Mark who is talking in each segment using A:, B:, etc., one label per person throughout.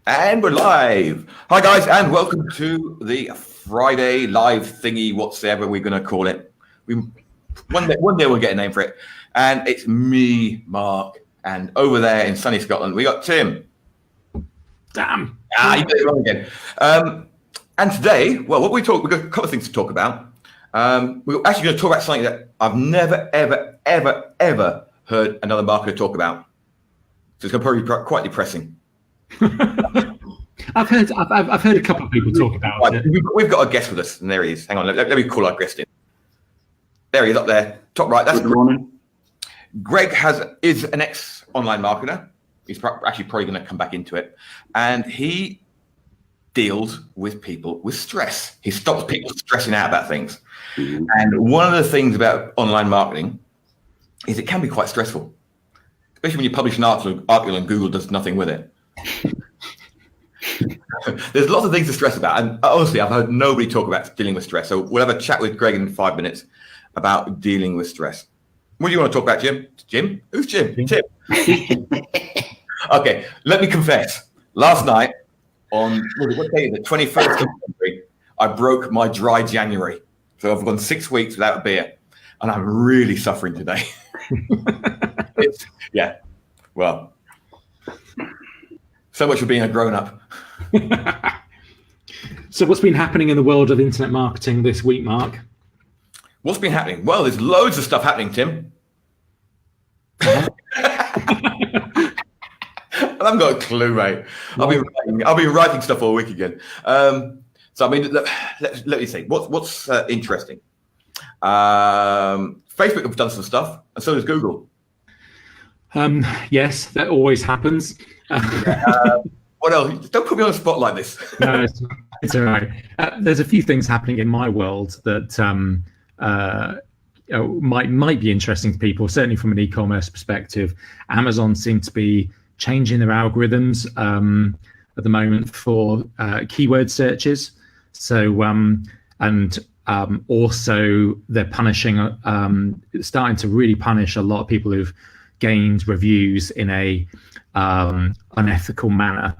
A: And we're live. Hi guys, and welcome to the Friday live thingy, whatsoever we're going to call it. One day we'll get a name for it. And it's me, Mark, and over there in sunny Scotland, we got Tim.
B: Damn.
A: You did it wrong again. And today, well, we've got a couple of things to talk about. We're actually going to talk about something that I've never, ever heard another marketer talk about. So it's going to probably be quite depressing.
B: I've heard a couple of people talk about it.
A: We've got a guest with us, and there he is. Hang on, let me call our guest in. There he is, up there, top right. That's
C: Good morning.
A: Greg is an ex-online marketer. He's actually probably going to come back into it, and he deals with people with stress. He stops people stressing out about things. Mm-hmm. And one of the things about online marketing is it can be quite stressful, especially when you publish an article and Google does nothing with it. There's lots of things to stress about, and honestly, I've heard nobody talk about dealing with stress. So we'll have a chat with Greg in 5 minutes about dealing with stress. What do you want to talk about, Jim? Jim? Who's Jim? Tim. Okay, let me confess. Last night, on what day is it? 21st of February, I broke my dry January. So I've gone 6 weeks without a beer, and I'm really suffering today. Well. So much for being a grown-up.
B: So what's been happening in the world of internet marketing this week, Mark?
A: What's been happening? Well, there's loads of stuff happening, Tim. I haven't got a clue, mate. I'll be writing stuff all week again. So, I mean, let me see. What's interesting? Facebook have done some stuff, and so does Google.
B: Yes, that always happens.
A: What else? Don't put me on the spot like this.
B: No, it's all right. There's a few things happening in my world that might be interesting to people, certainly from an e-commerce perspective. Amazon seems to be changing their algorithms at the moment for keyword searches. So, also they're punishing, starting to really punish a lot of people who've gained reviews in a unethical manner,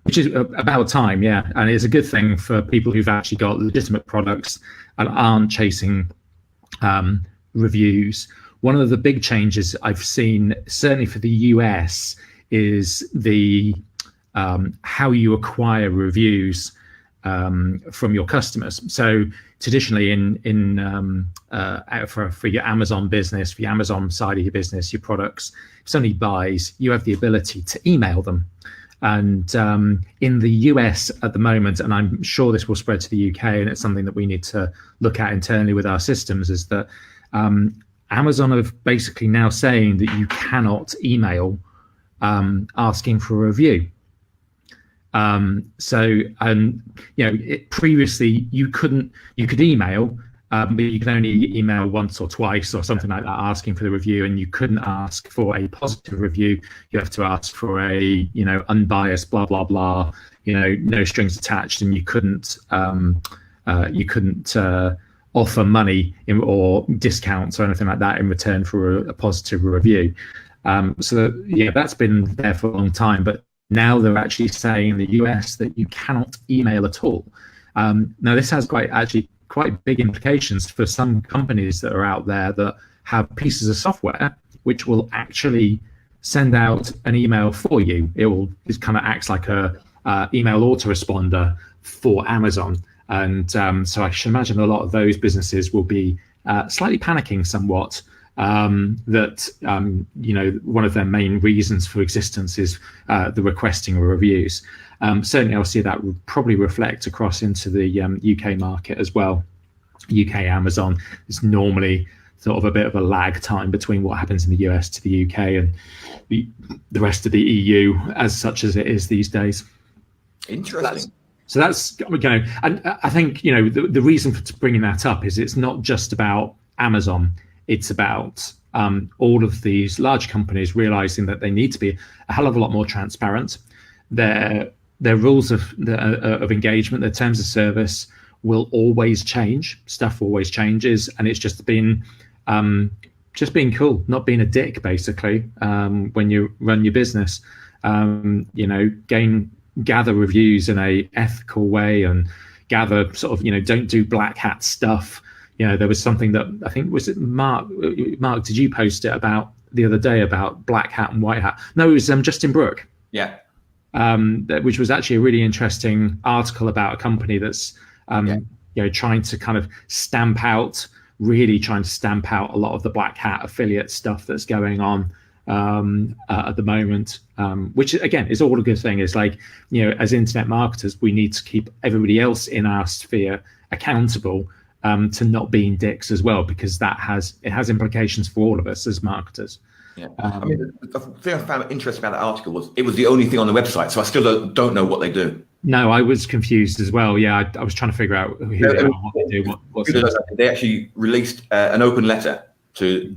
B: which is about time, yeah. And it's a good thing for people who've actually got legitimate products and aren't chasing reviews. One of the big changes I've seen, certainly for the US, is the how you acquire reviews from your customers. So traditionally for your Amazon business, for your Amazon side of your business, your products, if somebody buys, you have the ability to email them. And in the US at the moment, and I'm sure this will spread to the UK, and it's something that we need to look at internally with our systems, is that Amazon are basically now saying that you cannot email asking for a review. Previously you could email, but you can only email once or twice or something like that asking for the review, and you couldn't ask for a positive review. You have to ask for a, unbiased, blah, blah, blah, no strings attached, and you couldn't offer money or discounts or anything like that in return for a positive review. That's been there for a long time, but now they're actually saying in the US that you cannot email at all. Now this has quite big implications for some companies that are out there that have pieces of software which will actually send out an email for you. It kind of acts like a email autoresponder for Amazon. And so I should imagine a lot of those businesses will be slightly panicking somewhat, that one of their main reasons for existence is the requesting of reviews. Certainly I'll see that probably reflect across into the UK market as well. UK Amazon is normally sort of a bit of a lag time between what happens in the US to the UK and the rest of the EU, as such as it is these days.
A: Interesting.
B: So that's, and I think, the reason for bringing that up is it's not just about Amazon. It's about all of these large companies realizing that they need to be a hell of a lot more transparent. Their rules of engagement, their terms of service will always change. Stuff always changes, and it's just been just being cool, not being a dick, basically. When you run your business, gather reviews in a ethical way, and gather sort of, don't do black hat stuff. There was something that I think, was it Mark, did you post it about the other day about black hat and white hat? No, it was Justin Brooke.
A: Yeah.
B: Which was actually a really interesting article about a company that's trying to kind of stamp out a lot of the black hat affiliate stuff that's going on at the moment, which again is all a good thing. Is like, as internet marketers, we need to keep everybody else in our sphere accountable to not being dicks as well, because it has implications for all of us as marketers.
A: Yeah. The thing I found interesting about that article was it was the only thing on the website, so I still don't know what they do. No,
B: I was confused as well. Yeah, I was trying to figure out who they are, what they do.
A: They actually released an open letter to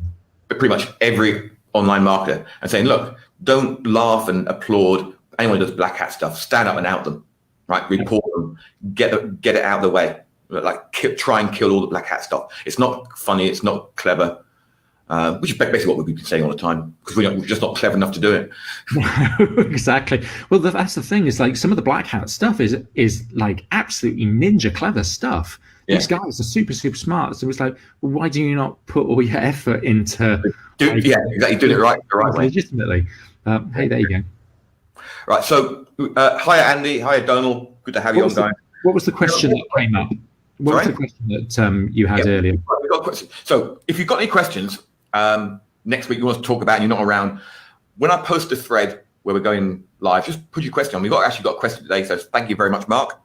A: pretty much every online marketer and saying, look, don't laugh and applaud anyone who does black hat stuff. Stand up and out them, right? Report them, get it out of the way. Like try and kill all the black hat stuff. It's not funny. It's not clever. Which is basically what we've been saying all the time, because we're just not clever enough to do it.
B: Exactly. Well, that's the thing, is like some of the black hat stuff is like absolutely ninja clever stuff. Yeah. These guys are super, super smart. So it's like, well, why do you not put all your effort into
A: exactly, doing it right the right way?
B: Legitimately. Hey, there you go.
A: Right. So, hiya, Andy. Hiya, Donald. Good to have you on, guys.
B: What was the question that came up? What was the question that you had earlier?
A: We've got a question. So, if you've got any questions, next week you want to talk about and you're not around, when I post a thread where we're going live, just put your question on. We've actually got a question today, so thank you very much, Mark.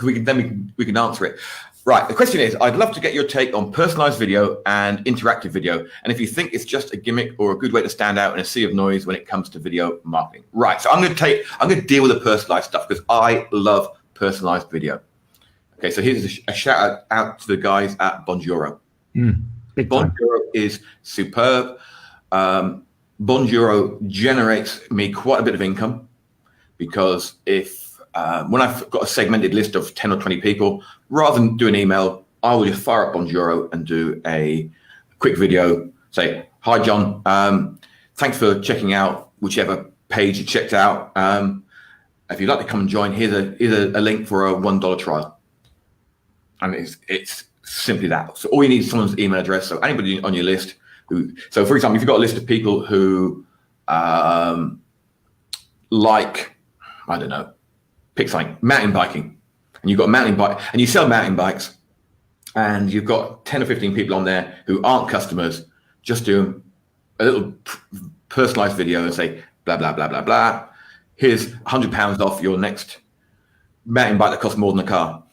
A: We can answer it. Right, the question is, I'd love to get your take on personalized video and interactive video, and if you think it's just a gimmick or a good way to stand out in a sea of noise when it comes to video marketing. Right, so I'm going to deal with the personalized stuff because I love personalized video. Okay, so here's a shout out to the guys at Bonjoro. Bonjoro is superb. Bonjoro generates me quite a bit of income, because when I've got a segmented list of 10 or 20 people, rather than do an email, I will just fire up Bonjoro and do a quick video. Say, hi, John. Thanks for checking out whichever page you checked out. If you'd like to come and join, here's a link for a $1 trial. And it's simply that. So all you need is someone's email address. So anybody on your list so for example, if you've got a list of people who like, I don't know, pick something, mountain biking, and you've got a mountain bike and you sell mountain bikes, and you've got 10 or 15 people on there who aren't customers, just do a little personalized video and say, blah, blah, blah, blah, blah. Here's £100 off your next mountain bike that costs more than a car.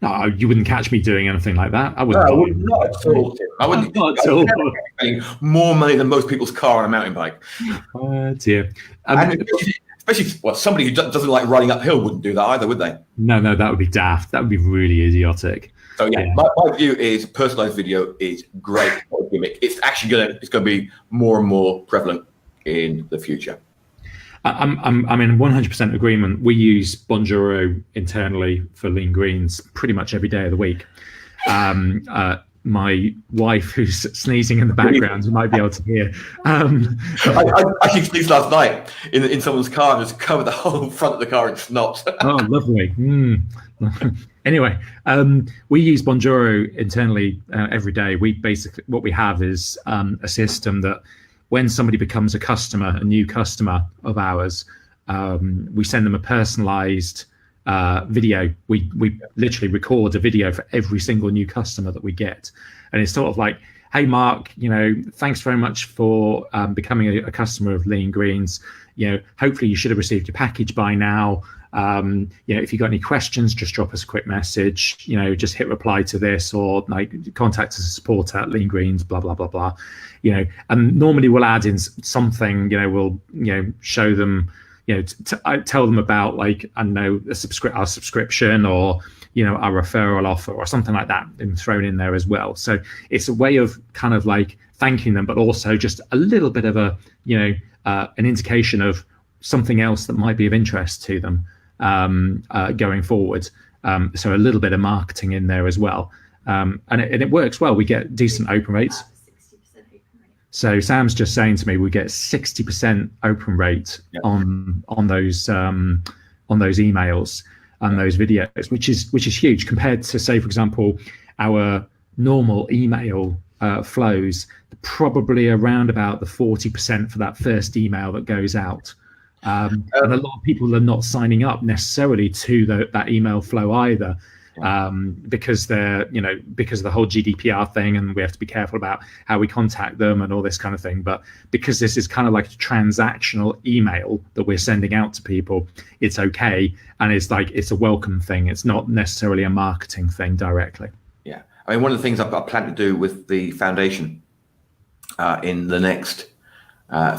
B: No, you wouldn't catch me doing anything like that. I wouldn't.
A: No, I would not at all, Tim. I wouldn't. Not at all. Paying more money than most people's car on a mountain bike.
B: Oh dear.
A: Especially somebody who doesn't like riding uphill wouldn't do that either, would they?
B: No, that would be daft. That would be really idiotic.
A: So yeah. My view is personalized video is great for a gimmick. It's actually going to be more and more prevalent in the future.
B: I'm in 100% agreement. We use Bonjoro internally for lean greens pretty much every day of the week. My wife, who's sneezing in the background, you might be able to hear.
A: I actually sneezed last night in someone's car and just covered the whole front of the car in snot.
B: Oh, lovely. Anyway, we use Bonjoro internally every day. What we have is a system that when somebody becomes a new customer of ours, we send them a personalized video. We literally record a video for every single new customer that we get. And it's sort of like, hey, Mark, thanks very much for becoming a customer of Lean Greens. Hopefully you should have received your package by now. If you've got any questions, just drop us a quick message, just hit reply to this, or like contact us at support at Lean Greens, blah, blah, blah, blah. And normally we'll add in something, we'll, show them, tell them about, like, I don't know, our subscription, or, our referral offer or something like that, and thrown in there as well. So it's a way of kind of like thanking them, but also just a little bit of an indication of something else that might be of interest to them going forward. So a little bit of marketing in there as well. and it works well. We get decent open rates. So Sam's just saying to me, we get 60% open rate on those emails and those videos, which is huge compared to, say, for example, our normal email flows, probably around about the 40% for that first email that goes out. And a lot of people are not signing up necessarily to that email flow either, because because of the whole GDPR thing, and we have to be careful about how we contact them and all this kind of thing. But because this is kind of like a transactional email that we're sending out to people, it's okay, and it's a welcome thing. It's not necessarily a marketing thing directly. Yeah,
A: I mean, one of the things I've plan to do with the foundation in the next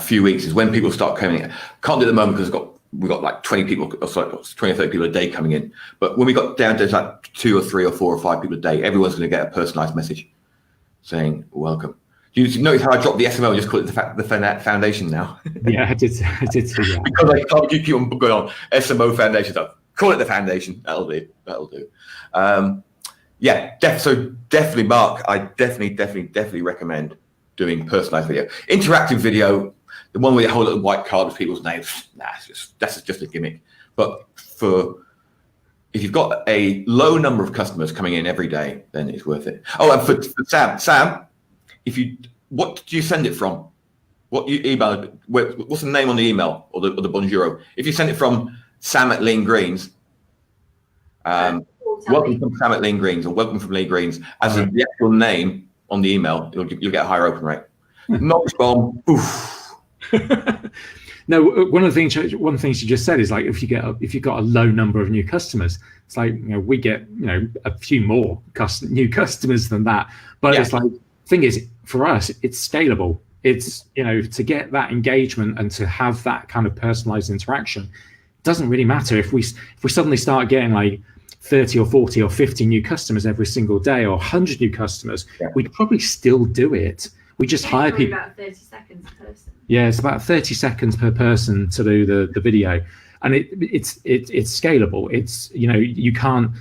A: few weeks is when people start coming in. Can't do it at the moment because we've got like 20 people, or 20 or 30 people a day coming in. But when we got down to like 2 or 3 or 4 or 5 people a day, everyone's going to get a personalized message saying welcome. You notice how I dropped the SMO and just call it the foundation now?
B: Yeah, I did see that.
A: Because I can't keep on going on SMO foundation stuff. Call it the foundation. That'll do. So definitely, Mark, I definitely recommend doing personalized video. Interactive video, the one where you hold a white card with people's names, that's just a gimmick. But if you've got a low number of customers coming in every day, then it's worth it. Oh, and for Sam, what do you send it from? What you email? What's the name on the email or the bonjour? If you send it from Sam at Lean Greens, welcome from Sam at Lean Greens, or welcome from Lean Greens, as the actual name on the email, you'll get a higher open rate. Knowledge bomb. Oof.
B: No, one of the things you just said is like if you've got a low number of new customers, it's like we get a few more new customers than that. But it's like thing is for us, it's scalable. It's to get that engagement and to have that kind of personalized interaction, it doesn't really matter if we suddenly start getting like 30 or 40 or 50 new customers every single day, or 100 new customers, we'd probably still do it. We just hire people.
C: About 30 seconds per person.
B: Yeah, it's about 30 seconds per person to do the video, and it's scalable. It's you can't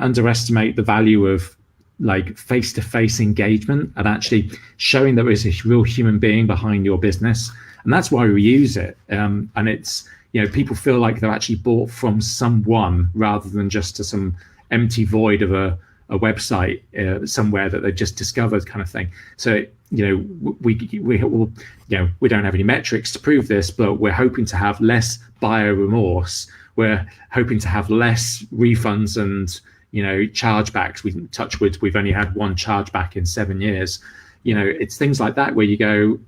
B: underestimate the value of like face-to-face engagement and actually showing there is a real human being behind your business, and that's why we use it. And it's people feel like they're actually bought from someone rather than just to some empty void of a website somewhere that they've just discovered, kind of thing. So we don't have any metrics to prove this, but we're hoping to have less buyer remorse. We're hoping to have less refunds and chargebacks. We've only had one chargeback in 7 years. It's things like that where you go,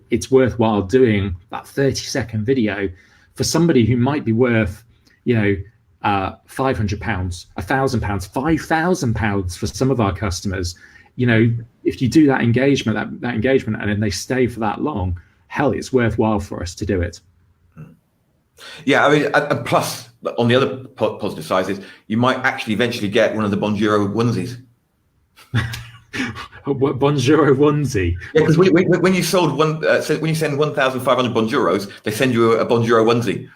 B: it's worthwhile doing that 30-second video for somebody who might be worth, £500, £1,000, £5,000 for some of our customers. If you do that engagement, and then they stay for that long, hell, it's worthwhile for us to do it.
A: Yeah, I mean, and plus on the other positive side is you might actually eventually get one of the bonjour onesies.
B: Bonjour onesie.
A: Yeah, because when you sold when you send 1,500 bonjouros, they send you a bonjour onesie.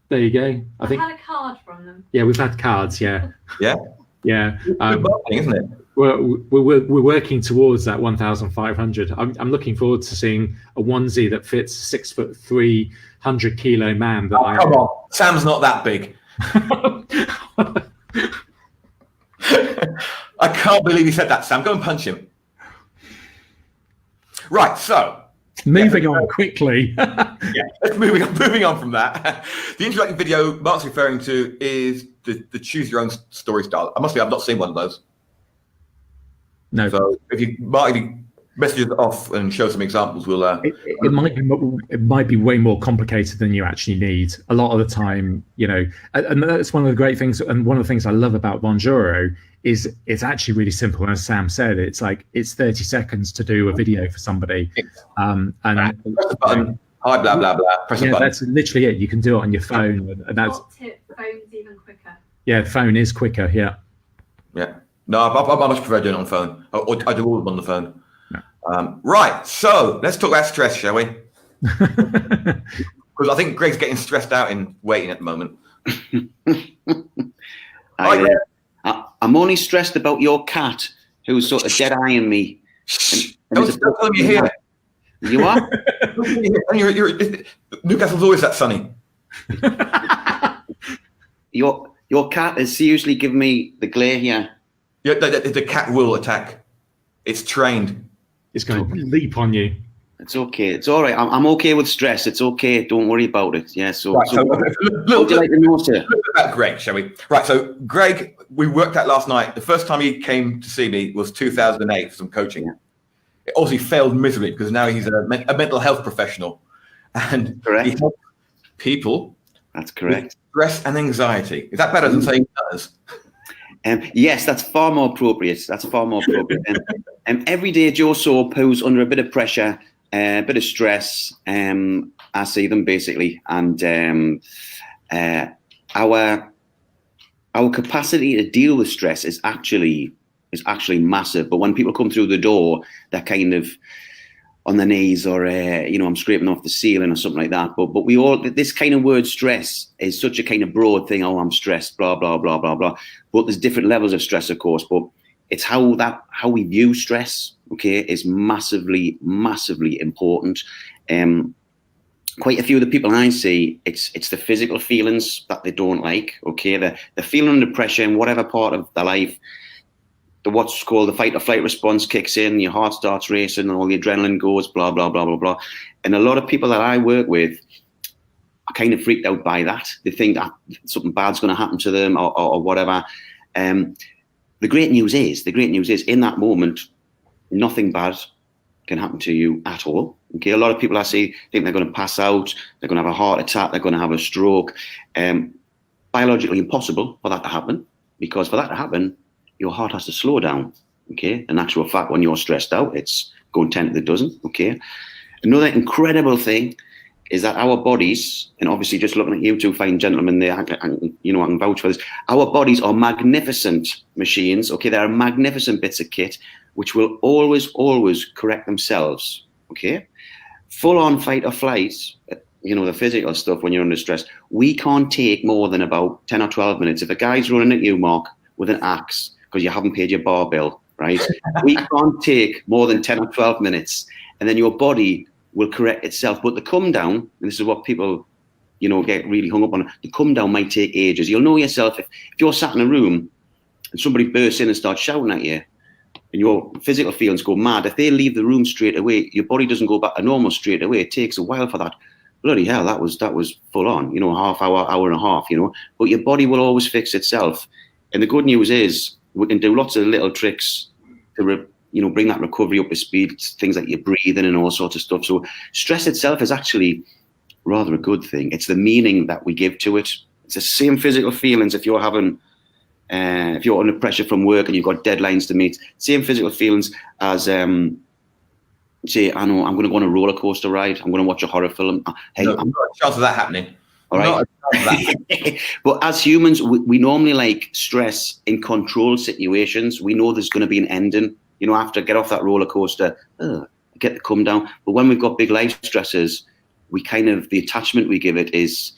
B: There you go.
C: I've had a card from them.
B: Yeah, we've had cards. Yeah.
A: Yeah.
B: Yeah.
A: Good marketing, isn't it?
B: We're working towards that 1,500. I'm looking forward to seeing a onesie that fits 6'3", 100-kilo man.
A: Come on, Sam's not that big. I can't believe you said that, Sam. Go and punch him. Right, so
B: moving on quickly.
A: Let's moving on from that. The interactive video Mark's referring to is the choose your own story style. I've not seen one of those.
B: No.
A: So if you message us off and show some examples, we'll.
B: It might be way more complicated than you actually need. A lot of the time, and that's one of the great things. And one of the things I love about Bonjoro is it's actually really simple. And as Sam said, it's 30 seconds to do a video for somebody. And
A: press the button. Hi, blah blah blah. Press the button.
B: That's literally it. You can do it on your phone, and that's.
C: Phone's even quicker.
B: Yeah, phone is quicker. Yeah.
A: Yeah. No, I much prefer doing it on phone. I do all of them on the phone. No. Right, so let's talk about stress, shall we? Because I think Greg's getting stressed out in waiting at the moment.
D: I'm only stressed about your cat who's sort of dead eyeing me.
A: Don't tell me here.
D: You are?
A: Newcastle's always that sunny.
D: Your cat has seriously given me the glare here.
A: Yeah, the cat will attack. It's trained.
B: It's going to leap on you.
D: It's okay. It's all right. I'm okay with stress. It's okay. Don't worry about it. Yeah. So,
A: right,
D: so what would you like to know, sir?
A: Look about Greg, shall we? Right. So Greg, we worked out last night. The first time he came to see me was 2008 for some coaching. Yeah. It obviously failed miserably because now he's a mental health professional, and
D: correct.
A: He helps people.
D: That's correct.
A: With stress and anxiety. Is that better than saying does?
D: Yes, that's far more appropriate. And every day Joe Soap, who's under a bit of pressure, a bit of stress, I see them basically, and our capacity to deal with stress is actually massive. But when people come through the door, they're kind of on their knees, or I'm scraping off the ceiling or something like that. But we all, this kind of word stress is such a kind of broad thing. Oh, I'm stressed, blah blah blah blah blah. But there's different levels of stress, of course. But it's how we view stress, okay, is massively important. Quite a few of the people I see, it's the physical feelings that they don't like, okay? They're feeling under pressure in whatever part of their life. What's called the fight or flight response kicks in, your heart starts racing and all the adrenaline goes, blah, blah, blah, blah, blah. And a lot of people that I work with are kind of freaked out by that. They think that something bad's going to happen to them or whatever. The great news is in that moment, nothing bad can happen to you at all. Okay, a lot of people I see think they're going to pass out, they're going to have a heart attack, they're going to have a stroke. Biologically impossible for that to happen, because for that to happen, your heart has to slow down, okay? In actual fact, when you're stressed out, it's going 10 to the dozen, okay? Another incredible thing is that our bodies, and obviously just looking at you two fine gentlemen there, I can vouch for this, our bodies are magnificent machines, okay? They are magnificent bits of kit which will always correct themselves, okay? Full-on fight or flight, the physical stuff when you're under stress, we can't take more than about 10 or 12 minutes. If a guy's running at you, Mark, with an axe, because you haven't paid your bar bill, right? We can't take more than 10 or 12 minutes, and then your body will correct itself. But the come down, and this is what people, get really hung up on, the come down might take ages. You'll know yourself, if you're sat in a room and somebody bursts in and starts shouting at you, and your physical feelings go mad, if they leave the room straight away, your body doesn't go back to normal straight away. It takes a while for that. Bloody hell, that was full on, half hour and a half, But your body will always fix itself. And the good news is, we can do lots of little tricks to, bring that recovery up to speed, things like your breathing and all sorts of stuff. So stress itself is actually rather a good thing. It's the meaning that we give to it. It's the same physical feelings if you're having, if you're under pressure from work and you've got deadlines to meet. Same physical feelings as, say, I know I'm going to go on a roller coaster ride. I'm going to watch a horror film. Hey,
A: no, not a chance of that happening.
D: All right. But as humans, we normally like stress in controlled situations. We know there's going to be an ending. After I get off that roller coaster, get the come down. But when we've got big life stresses, we kind of, the attachment we give it is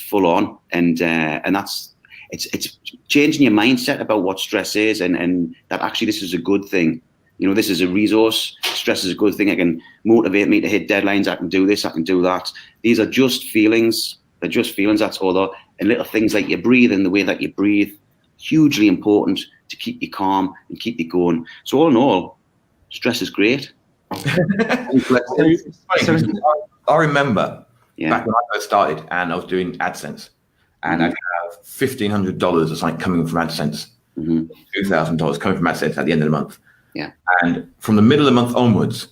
D: full on, and that's it's changing your mindset about what stress is, and that actually this is a good thing. This is a resource. Stress is a good thing. It can motivate me to hit deadlines. I can do this. I can do that. These are just feelings. They're just feelings, that's all. And little things like your breathing, the way that you breathe, hugely important to keep you calm and keep you going. So all in all, stress is great.
A: I remember back when I first started and I was doing AdSense, and I'd have $1,500 or something coming from AdSense, $2,000 coming from AdSense at the end of the month.
D: Yeah.
A: And from the middle of the month onwards,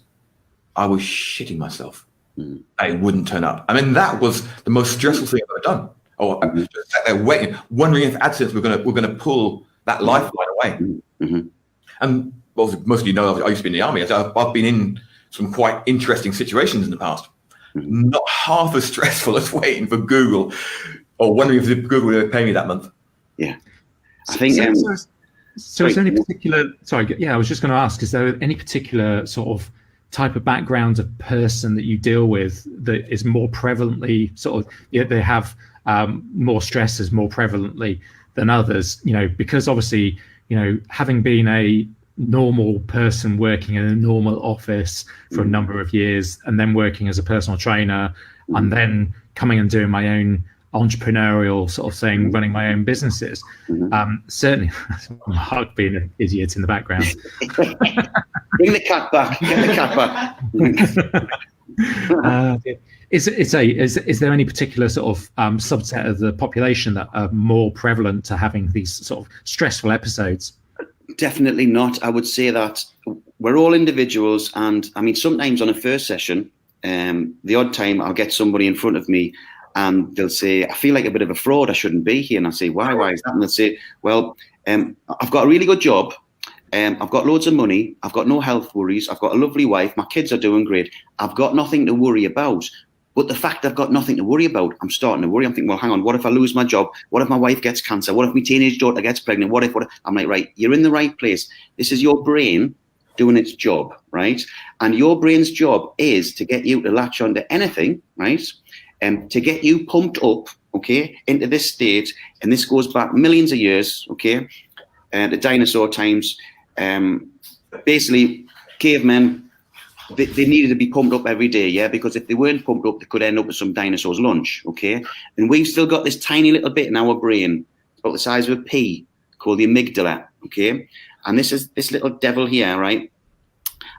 A: I was shitting myself. It wouldn't turn up. I mean, that was the most stressful thing I've ever done. I just sat there waiting, wondering if AdSense were going to pull that lifeline away. And well, most of you know, I used to be in the army. I've been in some quite interesting situations in the past. Not half as stressful as waiting for Google or wondering if Google would pay me that month.
D: Yeah, I think.
B: So is there any particular? Sorry, I was just going to ask: is there any particular sort of type of background of person that you deal with that is more prevalently they have more stresses more prevalently than others? Because obviously, having been a normal person working in a normal office for a number of years, and then working as a personal trainer, and then coming and doing my own entrepreneurial sort of thing, running my own businesses. Certainly, Mark being an idiot in the background.
D: Bring the cat back. Get the cat back.
B: Is there any particular sort of subset of the population that are more prevalent to having these sort of stressful episodes?
D: Definitely not. I would say that we're all individuals, and I mean, sometimes on a first session, the odd time I'll get somebody in front of me and they'll say, I feel like a bit of a fraud, I shouldn't be here. And I say, why is that? And they'll say, well, I've got a really good job, I've got loads of money, I've got no health worries, I've got a lovely wife, my kids are doing great, I've got nothing to worry about. But the fact I've got nothing to worry about, I'm starting to worry. I'm thinking, well, hang on, what if I lose my job? What if my wife gets cancer? What if my teenage daughter gets pregnant? What if? I'm like, right, you're in the right place. This is your brain doing its job, right? And your brain's job is to get you to latch onto anything, right? And to get you pumped up, okay, into this state. And this goes back millions of years, okay, the dinosaur times. Basically, cavemen, they needed to be pumped up every day, yeah, because if they weren't pumped up, they could end up with some dinosaur's lunch, okay? And we've still got this tiny little bit in our brain, about the size of a pea, called the amygdala, okay? And this is this little devil here, right?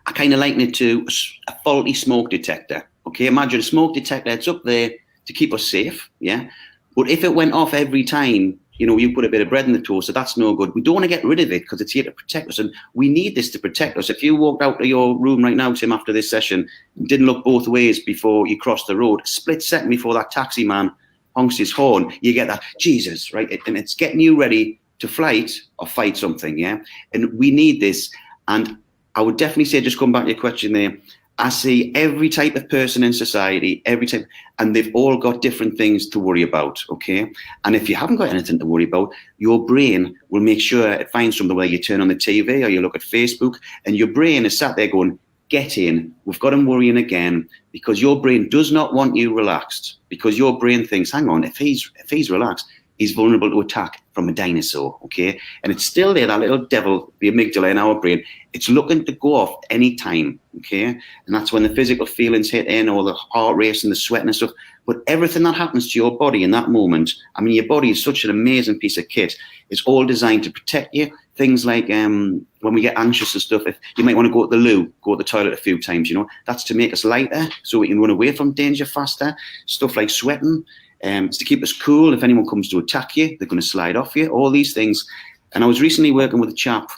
D: I kind of liken it to a faulty smoke detector, okay? Imagine a smoke detector, it's up there to keep us safe, yeah? But if it went off every time, you know, you put a bit of bread in the toaster, that's no good. We don't want to get rid of it because it's here to protect us. And we need this to protect us. If you walked out of your room right now, Tim, after this session, and didn't look both ways before you crossed the road, a split second before that taxi man honks his horn, you get that, Jesus, right? And it's getting you ready to flight or fight something, yeah? And we need this. And I would definitely say, just come back to your question there, I see every type of person in society, every type, and they've all got different things to worry about, okay? And if you haven't got anything to worry about, your brain will make sure it finds something where you turn on the TV or you look at Facebook, and your brain is sat there going, get in, we've got him worrying again, because your brain does not want you relaxed, because your brain thinks, hang on, if he's relaxed, he's vulnerable to attack from a dinosaur, okay? And it's still there, that little devil, the amygdala in our brain, it's looking to go off any time, okay? And that's when the physical feelings hit in, or the heart race and the sweating and stuff. But everything that happens to your body in that moment, I mean, your body is such an amazing piece of kit. It's all designed to protect you. Things like when we get anxious and stuff, if you might want to go to the loo, go to the toilet a few times, you know, that's to make us lighter so we can run away from danger faster. Stuff like sweating, it's to keep us cool. If anyone comes to attack you, they're going to slide off you, all these things. And I was recently working with a chap,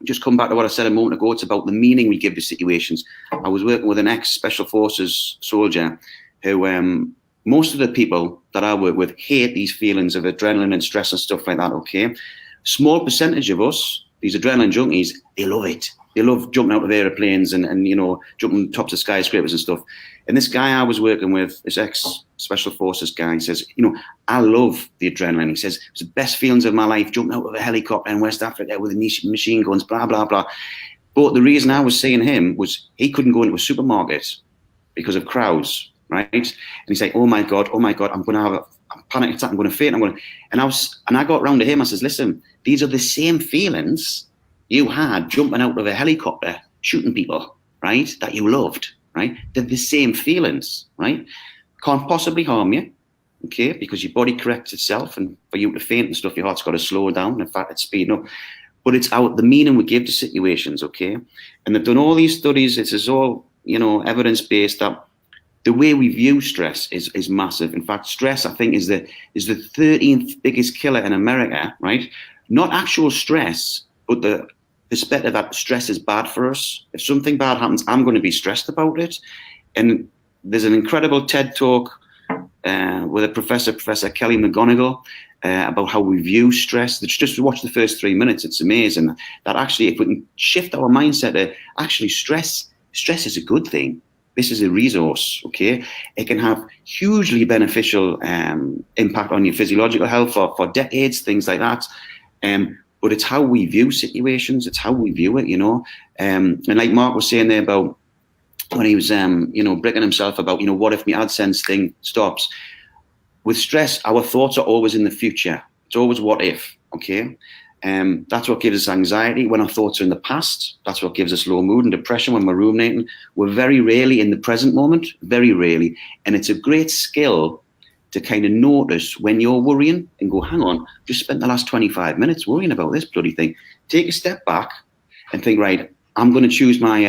D: just come back to what I said a moment ago, it's about the meaning we give to situations. I was working with an ex-Special Forces soldier who, most of the people that I work with hate these feelings of adrenaline and stress and stuff like that, okay? Small percentage of us, these adrenaline junkies, they love it. They love jumping out of airplanes and you know, jumping tops of skyscrapers and stuff. And this guy I was working with, this ex-Special Forces guy, says, you know, I love the adrenaline. He says, it's the best feelings of my life, jumping out of a helicopter in West Africa with machine guns, blah, blah, blah. But the reason I was seeing him was he couldn't go into a supermarket because of crowds, right? And he's like, oh my God, I'm going to have a panic attack, I'm going to faint, and I got round to him, I says, listen, these are the same feelings you had jumping out of a helicopter, shooting people, right, that you loved, right? They're the same feelings, right? Can't possibly harm you, okay, because your body corrects itself, and for you to faint and stuff, your heart's got to slow down. In fact, it's speeding up. But it's the meaning we give to situations, okay? And they've done all these studies. It's all, you know, evidence-based that the way we view stress is massive. In fact, stress, I think, is the 13th biggest killer in America, right? Not actual stress, but the perspective that stress is bad for us. If something bad happens, I'm going to be stressed about it. And there's an incredible TED talk with a Professor Kelly McGonigal, about how we view stress. Just watch the first 3 minutes. It's amazing that actually, if we can shift our mindset to actually stress is a good thing. This is a resource, okay? It can have hugely beneficial impact on your physiological health for decades, things like that. But it's how we view situations. It's how we view it, you know. And like Mark was saying there about when he was, you know, breaking himself about, you know, what if my AdSense thing stops? With stress, our thoughts are always in the future. It's always what if, okay? That's what gives us anxiety when our thoughts are in the past. That's what gives us low mood and depression when we're ruminating. We're very rarely in the present moment, very rarely. And it's a great skill to kind of notice when you're worrying and go, hang on, just spent the last 25 minutes worrying about this bloody thing. Take a step back and think, right, I'm going to choose my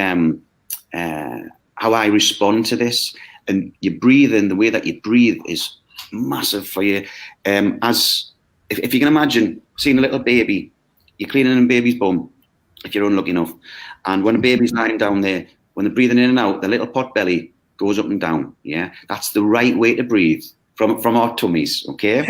D: how I respond to this. And you breathe in, the way that you breathe is massive for you. If you can imagine seeing a little baby, you're cleaning a baby's bum, if you're unlucky enough. And when a baby's lying down there, when they're breathing in and out, the little pot belly goes up and down. Yeah, that's the right way to breathe from our tummies. Okay.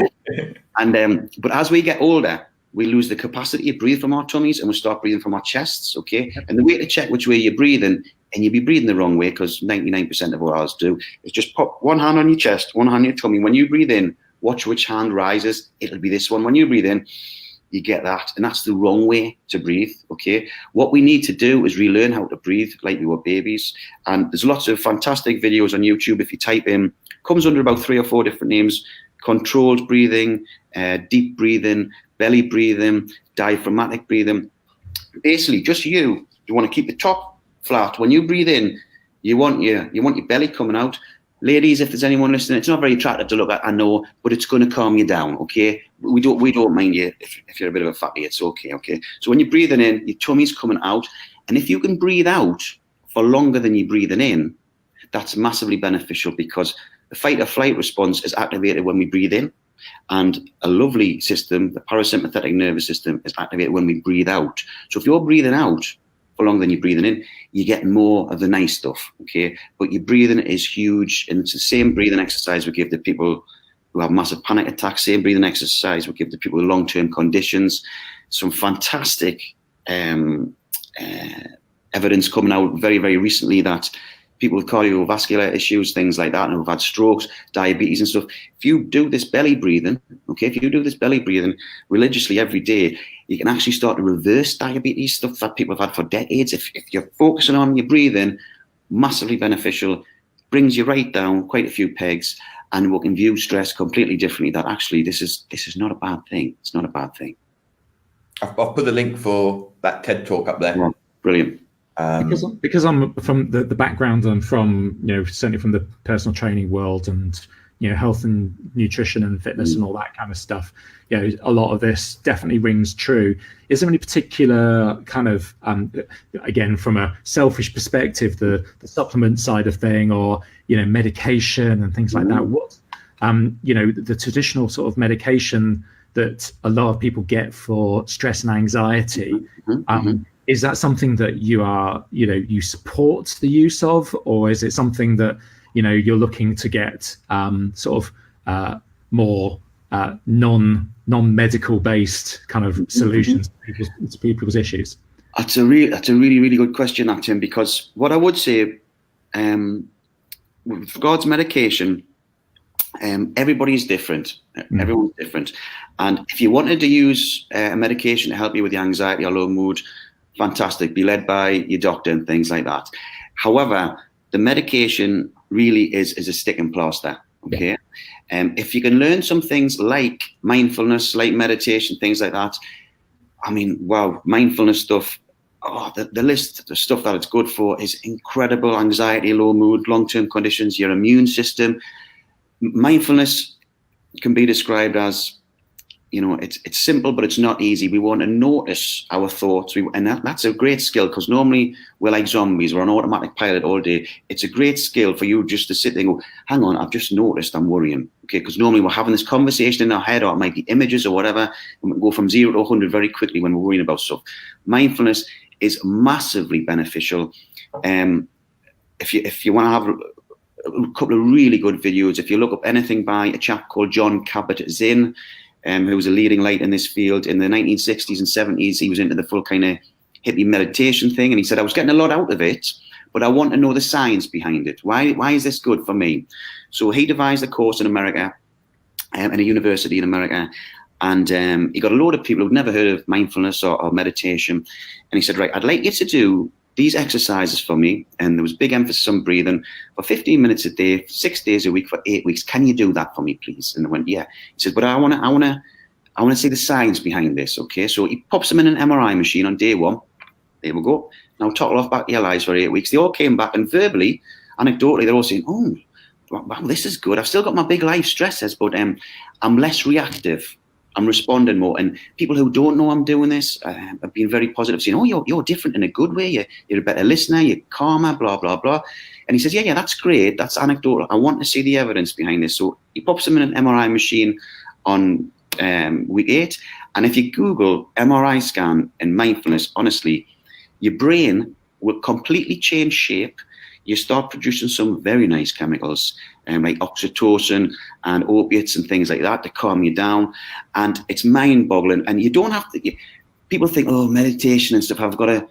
D: And but as we get older, we lose the capacity to breathe from our tummies and we start breathing from our chests. Okay. And the way to check which way you're breathing, and you'll be breathing the wrong way because 99% of what ours do, is just pop one hand on your chest, one hand on your tummy. When you breathe in, watch which hand rises. It'll be this one. When you breathe in, you get that. And that's the wrong way to breathe, okay? What we need to do is relearn how to breathe like we were babies. And there's lots of fantastic videos on YouTube. If you type in, comes under about 3 or 4 different names: controlled breathing, deep breathing, belly breathing, diaphragmatic breathing. Basically, just you want to keep the top flat. When you breathe in, you want your belly coming out. Ladies, if there's anyone listening, it's not very attractive to look at, I know, but it's going to calm you down, okay? We don't mind you if you're a bit of a fatty, it's okay, okay? So when you're breathing in, your tummy's coming out, and if you can breathe out for longer than you're breathing in, that's massively beneficial because the fight or flight response is activated when we breathe in, and a lovely system, the parasympathetic nervous system, is activated when we breathe out. So if you're breathing out for longer than you're breathing in, you get more of the nice stuff, okay? But your breathing is huge, and it's the same breathing exercise we give to people who have massive panic attacks, same breathing exercise we give to people with long-term conditions. Some fantastic evidence coming out very, very recently that people with cardiovascular issues, things like that, and who've had strokes, diabetes and stuff, if you do this belly breathing, okay, if you do this belly breathing religiously every day, you can actually start to reverse diabetes, stuff that people have had for decades. If you're focusing on your breathing, massively beneficial, brings you right down quite a few pegs, and we can view stress completely differently, that actually this is not a bad thing. It's not a bad thing.
A: I've put the link for that TED talk up there.
D: Yeah, brilliant.
B: Because I'm from the background, I'm from, certainly from the personal training world and, health and nutrition and fitness and all that kind of stuff. A lot of this definitely rings true. Is there any particular kind of, again, from a selfish perspective, the supplement side of thing, or, medication and things like that? What, the traditional sort of medication that a lot of people get for stress and anxiety, is that something that you are, you support the use of, or is it something that, you're looking to get sort of more non-medical based kind of solutions to people's issues?
D: That's a really, really good question, Tim, because what I would say, with regards to medication, everybody's different. Everyone's different. And if you wanted to use a medication to help you with the anxiety or low mood, fantastic, be led by your doctor and things like that. However, the medication really is a sticking plaster, okay? If you can learn some things like mindfulness, like meditation, things like that, I mean, wow, mindfulness stuff, the list of stuff that it's good for is incredible. Anxiety, low mood, long-term conditions, your immune system. Mindfulness can be described as, it's simple, but it's not easy. We want to notice our thoughts. And that's a great skill, because normally we're like zombies. We're on automatic pilot all day. It's a great skill for you just to sit there and go, hang on, I've just noticed I'm worrying. Okay, because normally we're having this conversation in our head, or it might be images or whatever, and we go from 0 to 100 very quickly when we're worrying about stuff. Mindfulness is massively beneficial. If you want to have a couple of really good videos, if you look up anything by a chap called Jon Kabat-Zinn, who was a leading light in this field in the 1960s and 70s. He was into the full kind of hippie meditation thing. And he said, I was getting a lot out of it, but I want to know the science behind it. Why is this good for me? So he devised a course in America, in a university in America. And he got a load of people who'd never heard of mindfulness or meditation. And he said, right, I'd like you to do these exercises for me. And there was big emphasis on breathing for 15 minutes a day, 6 days a week for 8 weeks. Can you do that for me, please? And I went, yeah. He said, but I want I want to see the science behind this, okay? So he pops them in an MRI machine on day 1. There we go. Now toggle off back to your lives for 8 weeks. They all came back, and verbally, anecdotally, they're all saying, oh, wow, this is good. I've still got my big life stresses, but I'm less reactive. I'm responding more. And people who don't know I'm doing this have been very positive, saying, oh, you're different in a good way. You're a better listener. You're calmer, blah, blah, blah. And he says, yeah, that's great. That's anecdotal. I want to see the evidence behind this. So he pops them in an MRI machine on week 8. And if you Google MRI scan and mindfulness, honestly, your brain will completely change shape. You start producing some very nice chemicals, like oxytocin and opiates and things like that to calm you down. And it's mind-boggling. And you don't have to. People think, oh, meditation and stuff. I've got to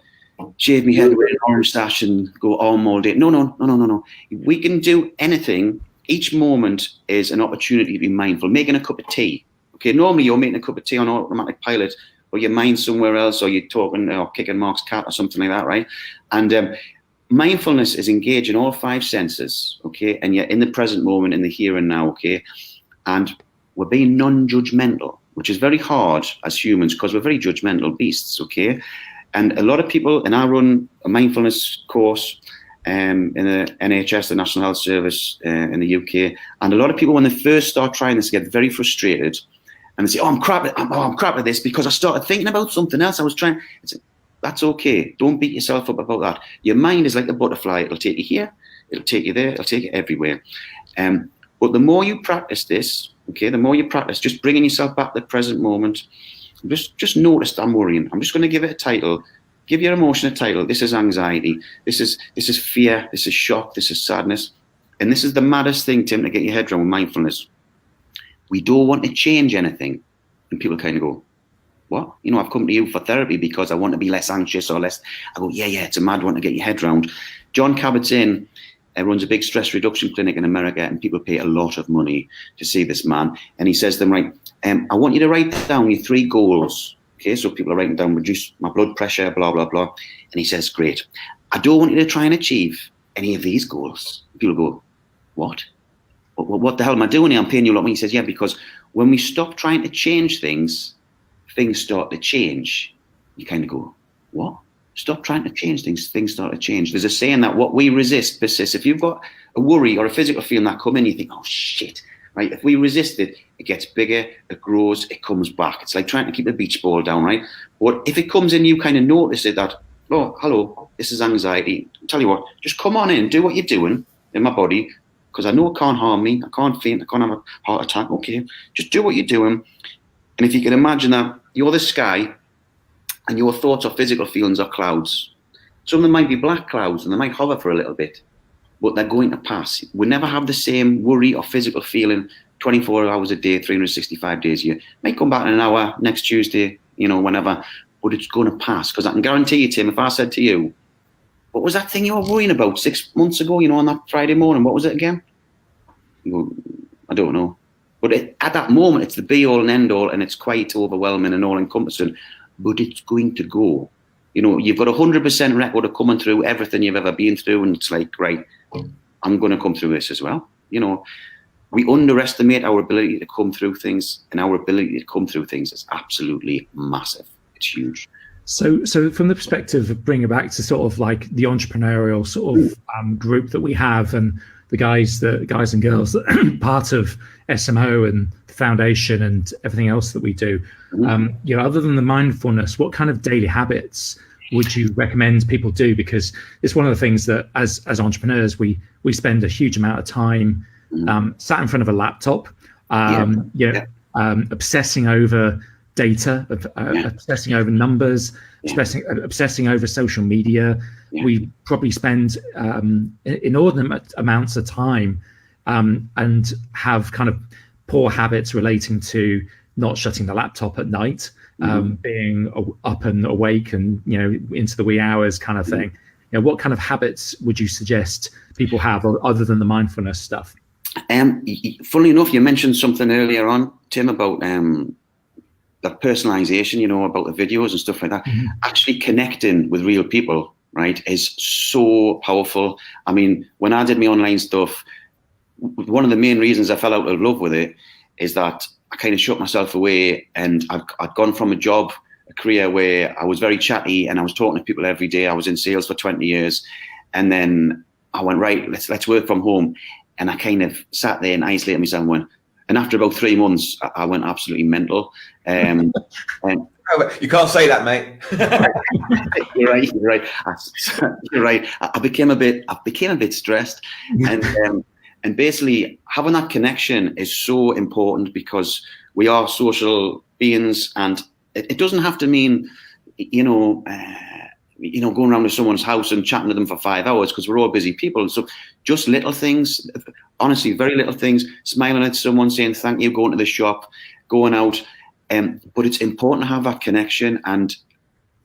D: shave my head with an orange sash and go arm all day. No. We can do anything. Each moment is an opportunity to be mindful. Making a cup of tea. Okay, normally you're making a cup of tea on automatic pilot, or your mind's somewhere else, or you're talking or kicking Mark's cat or something like that, right? And mindfulness is engaging all 5 senses, okay? And you're in the present moment, in the here and now, okay? And we're being non-judgmental, which is very hard as humans because we're very judgmental beasts, okay? And a lot of people, and I run a mindfulness course in the NHS, the National Health Service in the UK, and a lot of people, when they first start trying this, get very frustrated. And they say, I'm crap at this because I started thinking about something else. I was trying. That's okay. Don't beat yourself up about that. Your mind is like a butterfly. It'll take you here. It'll take you there. It'll take you everywhere. But the more you practice this, okay, the more you practice just bringing yourself back to the present moment, just notice that I'm worrying. I'm just going to give it a title. Give your emotion a title. This is anxiety. This is fear. This is shock. This is sadness. And this is the maddest thing, Tim, to get your head around with mindfulness. We don't want to change anything. And people kind of go, what? I've come to you for therapy because I want to be less anxious or less. I go, yeah, it's a mad one to get your head round. John Kabat-Zinn runs a big stress reduction clinic in America, and people pay a lot of money to see this man. And he says to them, right, I want you to write down your 3 goals. Okay, so people are writing down, reduce my blood pressure, blah, blah, blah. And he says, great. I don't want you to try and achieve any of these goals. People go, what? What the hell am I doing here? I'm paying you a lot of money. He says, yeah, because when we stop trying to change things, things start to change. You kind of go, what? Stop trying to change things, things start to change. There's a saying that what we resist persists. If you've got a worry or a physical feeling that come in, you think, oh, shit, right? If we resist it, it gets bigger, it grows, it comes back. It's like trying to keep a beach ball down, right? But if it comes in, you kind of notice it that, oh, hello, this is anxiety. I'll tell you what, just come on in, do what you're doing in my body, because I know it can't harm me. I can't faint. I can't have a heart attack. Okay, just do what you're doing. And if you can imagine that you're the sky and your thoughts or physical feelings are clouds. Some of them might be black clouds and they might hover for a little bit, but they're going to pass. We never have the same worry or physical feeling 24 hours a day, 365 days a year. It might come back in an hour next Tuesday, whenever, but it's going to pass. Because I can guarantee you, Tim, if I said to you, what was that thing you were worrying about 6 months ago, on that Friday morning? What was it again? You go, I don't know. But at that moment, it's the be-all and end-all, and it's quite overwhelming and all-encompassing. But it's going to go. You've got a 100% record of coming through everything you've ever been through, and it's like, right, I'm going to come through this as well. We underestimate our ability to come through things, and our ability to come through things is absolutely massive. It's huge.
B: So from the perspective of bringing it back to sort of like the entrepreneurial sort of group that we have, and the guys and girls that are part of SMO and the foundation and everything else that we do, other than the mindfulness, what kind of daily habits would you recommend people do? Because it's one of the things that as entrepreneurs, we spend a huge amount of time sat in front of a laptop, obsessing over data, obsessing over numbers, obsessing over social media. We probably spend inordinate amounts of time and have kind of poor habits relating to not shutting the laptop at night, being up and awake and into the wee hours kind of thing. What kind of habits would you suggest people have other than the mindfulness stuff?
D: Funnily enough, you mentioned something earlier on, Tim, about that personalization, about the videos and stuff like that. Actually connecting with real people, right, is so powerful. I mean, when I did my online stuff, one of the main reasons I fell out of love with it is that I kind of shut myself away, and I'd gone from a career where I was very chatty and I was talking to people every day. I was in sales for 20 years. And then I went, right, let's work from home. And I kind of sat there and isolated myself and went, and after about 3 months, I went absolutely mental. And
A: you can't say that, mate.
D: You're right. You're right. I became a bit stressed, and basically having that connection is so important, because we are social beings, and it doesn't have to mean, going around to someone's house and chatting to them for 5 hours, because we're all busy people. So just little things, honestly, very little things, smiling at someone, saying thank you, going to the shop, going out. But it's important to have that connection. And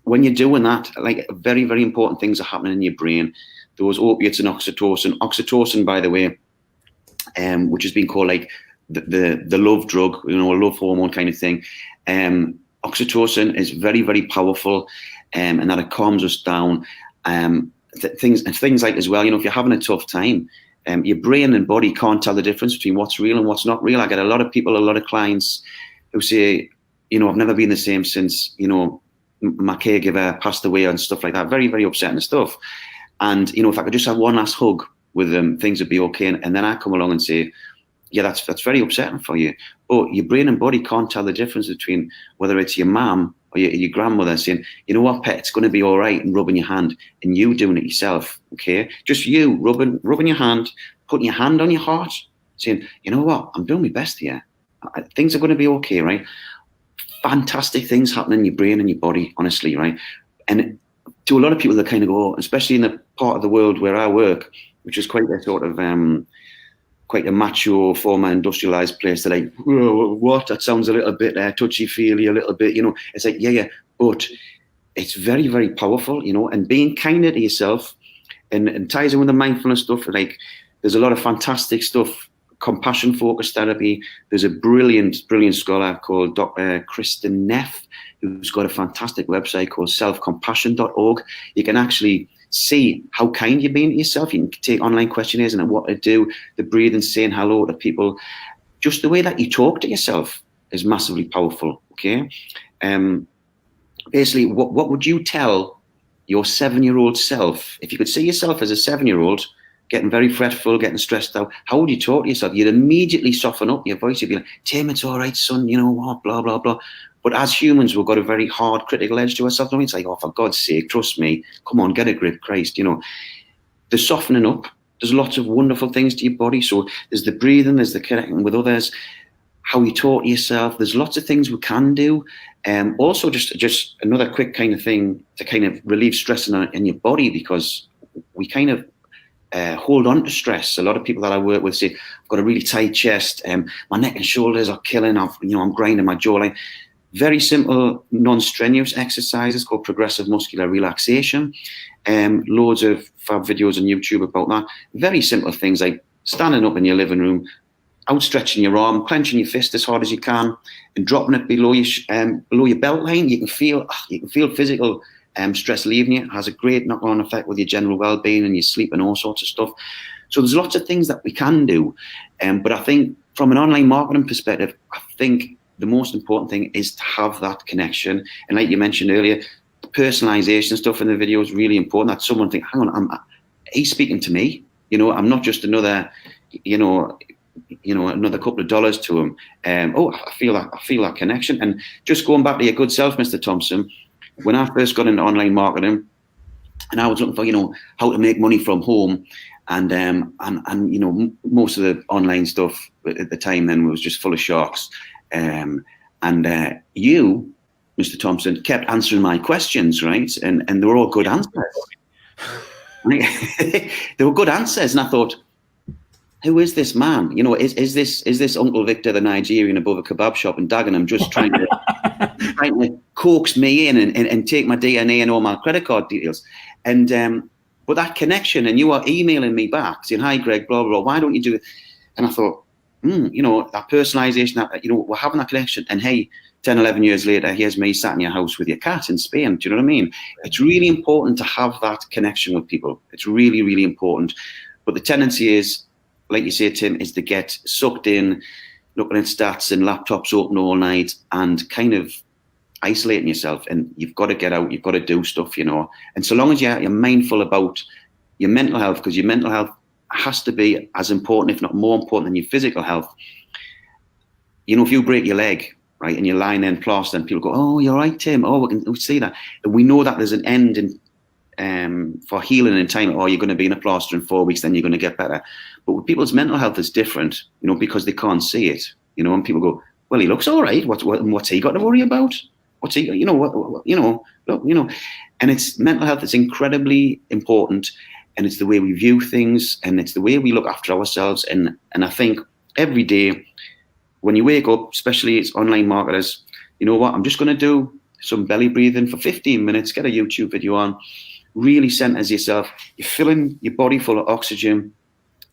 D: when you're doing that, like, very, very important things are happening in your brain. Those opiates and oxytocin. Oxytocin, by the way, which has been called like the love drug, a love hormone kind of thing. Oxytocin is very, very powerful, and that it calms us down. Things like, as well, if you're having a tough time, your brain and body can't tell the difference between what's real and what's not real. I get a lot of clients who say, I've never been the same since, my caregiver passed away and stuff like that. Very, very upsetting stuff. And, if I could just have one last hug with them, things would be okay. And then I come along and say, yeah, that's very upsetting for you. But your brain and body can't tell the difference between whether it's your mum or your grandmother saying, you know what, pet, it's going to be all right, and rubbing your hand, and you doing it yourself, okay? Just you rubbing your hand, putting your hand on your heart, saying, you know what, I'm doing my best here. Things are going to be okay, right? Fantastic things happen in your brain and your body, honestly, right? And to a lot of people that kind of go, especially in the part of the world where I work, which is quite a sort of quite a macho, former industrialized place, they're like, what? That sounds a little bit touchy-feely, a little bit, It's like, yeah, but it's very, very powerful, and being kinder to yourself, and ties in with the mindfulness stuff. Like, there's a lot of fantastic stuff. Compassion-focused therapy. There's a brilliant scholar called Dr. Kristen Neff, who's got a fantastic website called selfcompassion.org. You can actually see how kind you're being to yourself. You can take online questionnaires and what to do, the breathing, saying hello to people. Just the way that you talk to yourself is massively powerful, okay? Basically, what would you tell your 7-year-old self? If you could see yourself as a 7-year-old, getting very fretful, getting stressed out, how would you talk to yourself? You'd immediately soften up your voice. You'd be like, Tim, it's all right, son, you know what, blah, blah, blah. But as humans, we've got a very hard critical edge to ourselves. It's like, oh, for God's sake, trust me. Come on, get a grip, Christ. The softening up. There's lots of wonderful things to your body. So there's the breathing, there's the connecting with others, how you talk to yourself. There's lots of things we can do. Also, just another quick kind of thing to kind of relieve stress in your body, because we kind of hold on to stress. A lot of people that I work with say, I've got a really tight chest, my neck and shoulders are killing, I'm grinding my jawline. Very simple, non-strenuous exercises called progressive muscular relaxation. Loads of fab videos on YouTube about that. Very simple things like standing up in your living room, outstretching your arm, clenching your fist as hard as you can, and dropping it below your belt line. You can feel physical stress leaving you. It has a great knock-on effect with your general well-being and your sleep and all sorts of stuff. So there's lots of things that we can do. But I think from an online marketing perspective, I think the most important thing is to have that connection. And like you mentioned earlier, the personalization stuff in the video is really important. That someone think, hang on, he's speaking to me. I'm not just another, another couple of dollars to him. I feel that connection. And just going back to your good self, Mr. Thompson, when I first got into online marketing, and I was looking for, how to make money from home, and most of the online stuff at the time then was just full of sharks. You, Mr. Thompson, kept answering my questions, right? And they were all good answers. They were good answers, and I thought, who is this man? Is this Uncle Victor, the Nigerian above a kebab shop in Dagenham, just trying to coax me in and take my DNA and all my credit card details? And but that connection, and you are emailing me back saying, hi, Greg, blah, blah, blah, why don't you do it? And I thought, that personalization, that, we're having that connection. And hey, 10, 11 years later, here's me sat in your house with your cat in Spain. Do you know what I mean? It's really important to have that connection with people. It's really, really important. But the tendency is, like you say, Tim, is to get sucked in looking at stats and laptops open all night and kind of isolating yourself. And you've got to get out, you've got to do stuff, you know. And so long as you're mindful about your mental health, because your mental health has to be as important, if not more important, than your physical health. You know, if you break your leg, right, and you're lying there in plaster, and people go, "Oh, you're right, Tim. Oh, we see that." And we know that there's an end for healing in time. Or you're going to be in a plaster in 4 weeks, then you're going to get better. But with people's mental health is different, you know, because they can't see it. You know, and people go, "Well, he looks all right. What's he got to worry about? What's he, you know, what you know, look, you know." And it's mental health is incredibly important, and it's the way we view things, and it's the way we look after ourselves. And I think every day, when you wake up, especially as online marketers, you know what, I'm just going to do some belly breathing for 15 minutes, get a YouTube video on, really centers yourself. You're filling your body full of oxygen.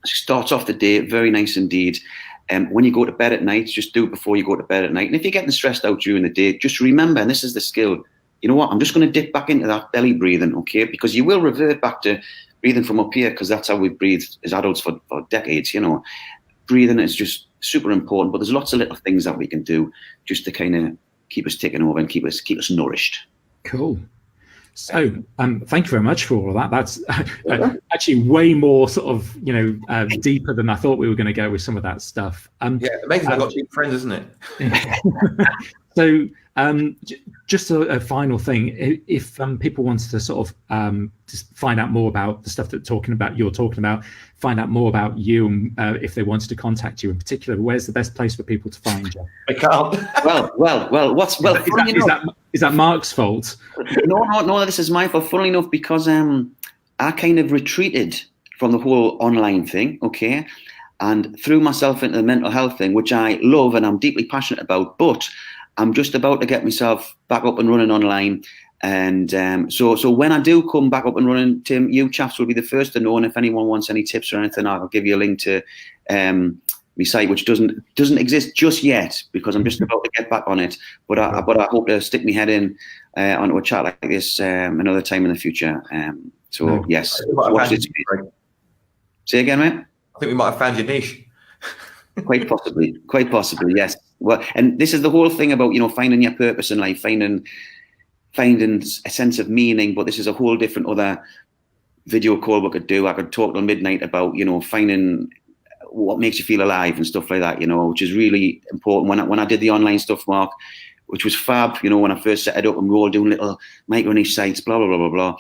D: Starts off the day very nice indeed. When you go to bed at night, just do it before you go to bed at night. And if you're getting stressed out during the day, just remember, and this is the skill, you know what, I'm just going to dip back into that belly breathing, okay? Because you will revert back to breathing from up here, because that's how we've breathed as adults for decades, you know. Breathing is just super important, but there's lots of little things that we can do just to kind of keep us ticking over and keep us nourished.
B: Cool. So thank you very much for all of that. That's actually way more sort of, you know, deeper than I thought we were going to go with some of that stuff.
A: Yeah, amazing. I've got cheap friends, isn't it?
B: So just a final thing, if people wanted to sort of just find out more about the stuff that you're talking about, find out more about you, and if they wanted to contact you in particular, where's the best place for people to find you?
A: I can't.
B: Is that Mark's fault?
D: No, this is my fault. Funnily enough, because I kind of retreated from the whole online thing, okay, and threw myself into the mental health thing, which I love and I'm deeply passionate about, but I'm just about to get myself back up and running online. And so when I do come back up and running, Tim, you chaps will be the first to know. And if anyone wants any tips or anything, I'll give you a link to my site, which doesn't exist just yet, because I'm just about to get back on it. But I hope to stick my head in onto a chat like this another time in the future. Yes, watch this. Say again, mate.
A: I think we might have found your niche.
D: Quite possibly, yes. Well, and this is the whole thing about, you know, finding your purpose in life, finding a sense of meaning. But this is a whole different other video call we could do. I could talk till midnight about, you know, finding what makes you feel alive and stuff like that, you know, which is really important. When I did the online stuff, Mark, which was fab, you know, when I first set it up and we were all doing little micro niche sites, blah, blah, blah, blah, blah.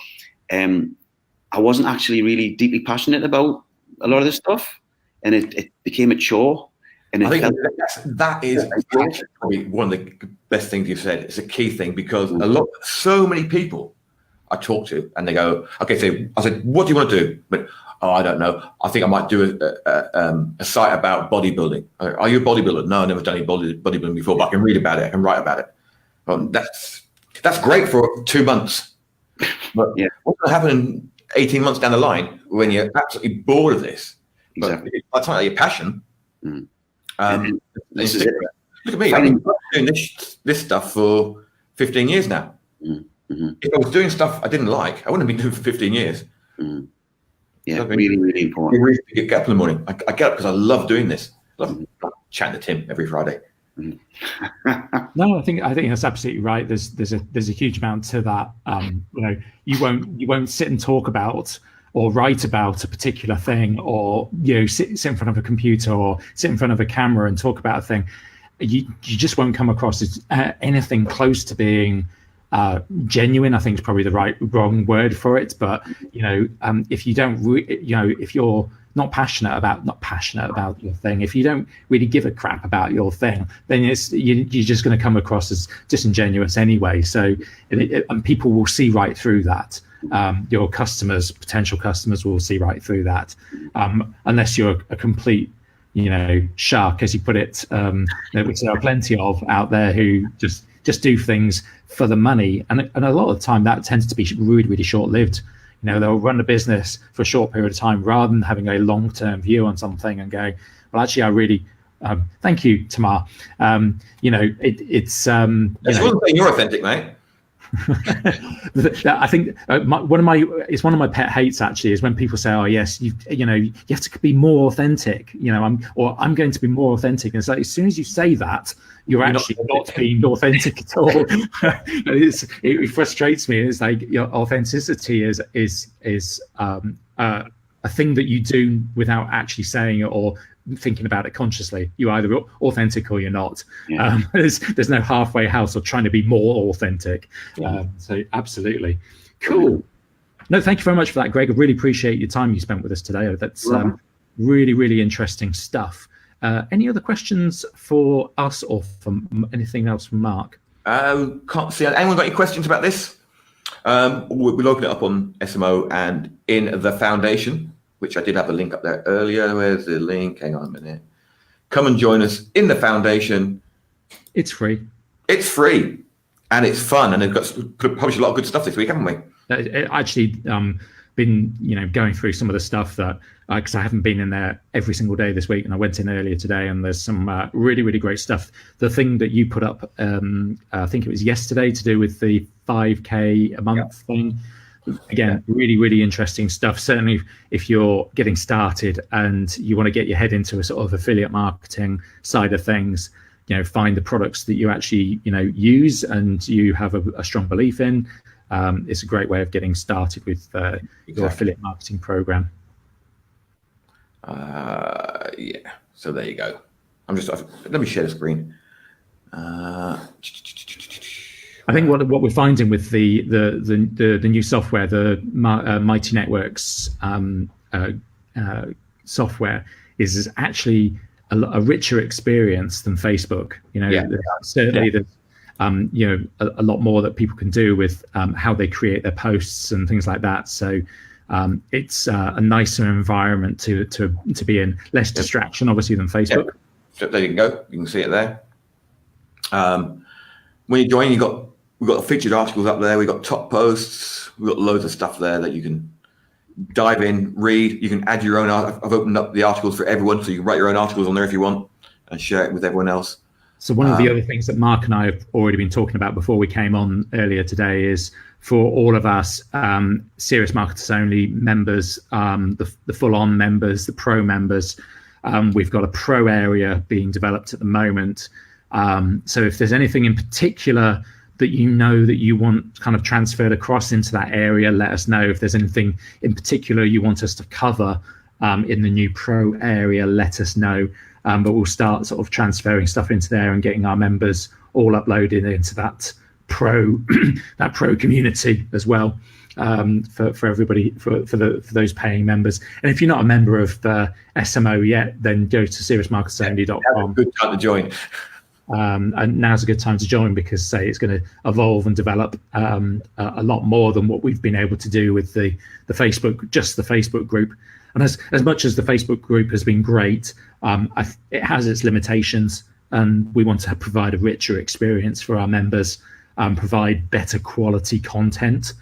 D: I wasn't actually really deeply passionate about a lot of this stuff, and it became a chore. And
A: I think that is probably one of the best things you've said. It's a key thing, because so many people I talk to, and they go, "Okay, so I said, what do you want to do?" But I don't know. I think I might do a site about bodybuilding. Are you a bodybuilder? No, I've never done any bodybuilding before, but I can read about it, I can write about it. That's great for 2 months. But what's going to happen in 18 months down the line when you're absolutely bored of this?
D: Exactly.
A: But by the time your passion.
D: This is it.
A: Look at me. I've been doing this stuff for 15 years now.
D: Mm-hmm.
A: If I was doing stuff I didn't like, I wouldn't have been doing it for 15 years.
D: Mm-hmm. Yeah, really, really important.
A: I get up in the morning. I get up because I love doing this. I love chatting to Tim every Friday.
B: No, I think that's absolutely right. There's a huge amount to that. You know, you won't sit and talk about or write about a particular thing, or, you know, sit in front of a computer or sit in front of a camera and talk about a thing. You just won't come across as anything close to being genuine. I think is probably the wrong word for it. But, you know, if you don't, if you're not passionate about your thing, if you don't really give a crap about your thing, then you're just going to come across as disingenuous anyway. So, and people will see right through that. Your potential customers will see right through that, unless you're a complete, you know, shark, as you put it, which there are plenty of out there who just do things for the money, and a lot of the time that tends to be really, really short-lived. You know, they'll run a business for a short period of time rather than having a long-term view on something and go, well, actually, I really thank you, Tamar. You know, it's.
A: That's one thing. You're authentic, mate.
B: I think one of my pet hates actually is when people say, "Oh yes, you have to be more authentic." I'm going to be more authentic, and it's like as soon as you say that, you're actually not being authentic at all. It frustrates me. It's like your authenticity is a thing that you do without actually saying it or thinking about it consciously. You're either authentic or you're not.
D: Yeah.
B: There's no halfway house or trying to be more authentic.
D: Yeah.
B: So absolutely. Cool. No, thank you very much for that, Greg. I really appreciate your time you spent with us today. That's really, really interesting stuff. Any other questions for us or from anything else from Mark?
A: Can't see. Anyone got any questions about this? We'll open it up on SMO and in the foundation, which I did have a link up there earlier. Where's the link? Hang on a minute. Come and join us in the foundation.
B: It's free.
A: It's free and it's fun. And they've got published a lot of good stuff this week, haven't we?
B: Actually, been going through some of the stuff that because I haven't been in there every single day this week, and I went in earlier today, and there's some really, really great stuff. The thing that you put up, I think it was yesterday, to do with the 5K a month thing. Again, really, really interesting stuff. Certainly, if you're getting started and you want to get your head into a sort of affiliate marketing side of things, find the products that you actually use and you have a strong belief in. It's a great way of getting started with your affiliate marketing program.
A: Yeah. So there you go. Let me share the screen.
B: I think what we're finding with the new software, the Mighty Networks software, is actually a richer experience than Facebook. Certainly there's a lot more that people can do with how they create their posts and things like that. So it's a nicer environment to be in, less distraction obviously than Facebook.
A: Yep. So there you can go. You can see it there. When you join, we've got featured articles up there. We've got top posts. We've got loads of stuff there that you can dive in, read. You can add your own. I've opened up the articles for everyone, so you can write your own articles on there if you want and share it with everyone else.
B: So one of the other things that Mark and I have already been talking about before we came on earlier today is for all of us Serious Marketers Only members, the full-on members, the pro members, we've got a pro area being developed at the moment. So if there's anything in particular that you want kind of transferred across into that area, let us know. If there's anything in particular you want us to cover in the new pro area, let us know. But we'll start sort of transferring stuff into there and getting our members all uploaded into that pro community as well, for everybody, for those paying members. And if you're not a member of SMO yet, then go to seriousmarketersonly.com.
A: Good time to join.
B: And now's a good time to join because it's going to evolve and develop a lot more than what we've been able to do with the Facebook group. And as much as the Facebook group has been great, it has its limitations, and we want to provide a richer experience for our members, provide better quality content,